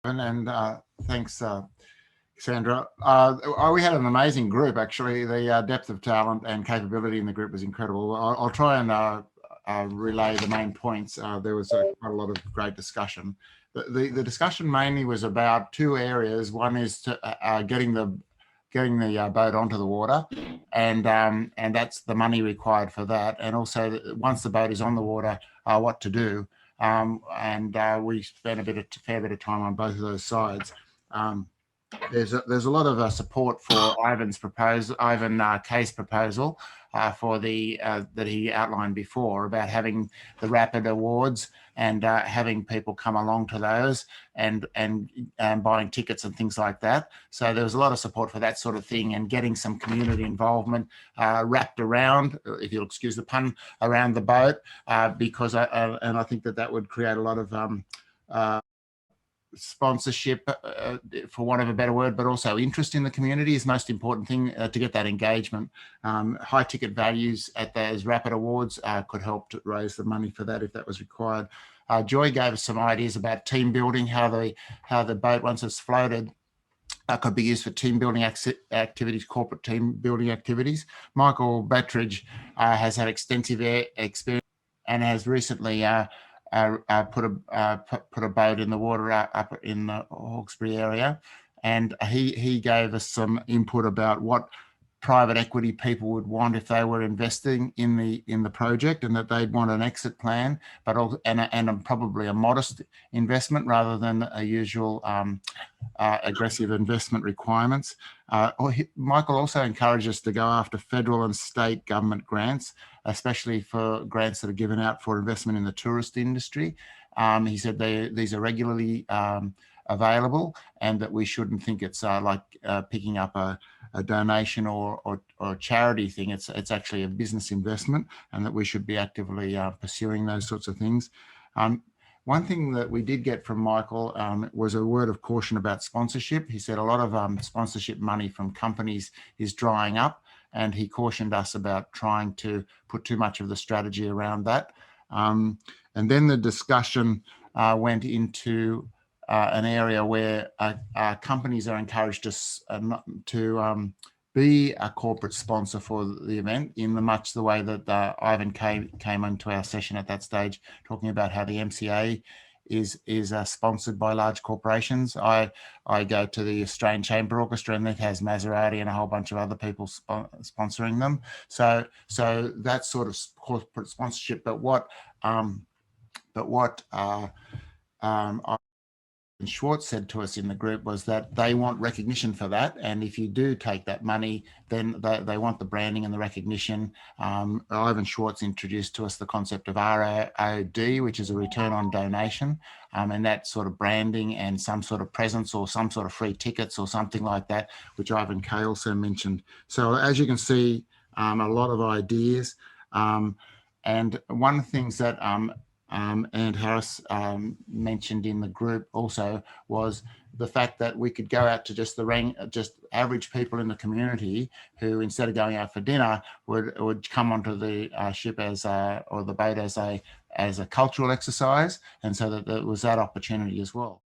And thanks, Sandra. We had an amazing group, actually. The depth of talent and capability in the group was incredible. I'll try and relay the main points. There was quite a lot of great discussion. The discussion mainly was about two areas. One is to, getting the boat onto the water, and that's the money required for that. And also, once the boat is on the water, what to do. We spent a fair bit of time on both of those sides. There's a lot of support for Ivan Kay's proposal for the that he outlined before about having the rapid awards and having people come along to those and buying tickets and things like that. So there was a lot of support for that sort of thing and getting some community involvement wrapped around, if you'll excuse the pun, around the boat, because I think that would create a lot of sponsorship, for want of a better word, but also interest in the community is the most important thing to get that engagement. High ticket values at those rapid awards could help to raise the money for that if that was required. Joy gave us some ideas about team building, how the boat, once it's floated, could be used for team building activities, corporate team building activities. Michael Battridge has had extensive experience and has recently put a boat in the water up in the Hawkesbury area, and he gave us some input about what private equity people would want if they were investing in the project, and that they'd want an exit plan, but also, and probably a modest investment rather than a usual aggressive investment requirements. Michael also encouraged us to go after federal and state government grants, especially for grants that are given out for investment in the tourist industry. He said these are regularly available, and that we shouldn't think it's like picking up a donation or a charity thing. It's actually a business investment, and that we should be actively pursuing those sorts of things. One thing that we did get from Michael was a word of caution about sponsorship. He said a lot of sponsorship money from companies is drying up, and he cautioned us about trying to put too much of the strategy around that. And then the discussion went into an area where companies are encouraged to be a corporate sponsor for the event, in much the way that Ivan came into our session at that stage, talking about how the MCA is sponsored by large corporations. I go to the Australian Chamber Orchestra, and it has Maserati and a whole bunch of other people sponsoring them. So that sort of corporate sponsorship. But what Schwartz said to us in the group was that they want recognition for that, and if you do take that money, then they want the branding and the recognition. Ivan Schwartz introduced to us the concept of ROD, which is a return on donation, and that sort of branding and some sort of presence or some sort of free tickets or something like that, which Ivan Kay also mentioned. So as you can see, a lot of ideas, and one of the things that and Harris mentioned in the group also was the fact that we could go out to just average people in the community who, instead of going out for dinner, would come onto the ship or the boat as a cultural exercise, and so that there was that opportunity as well.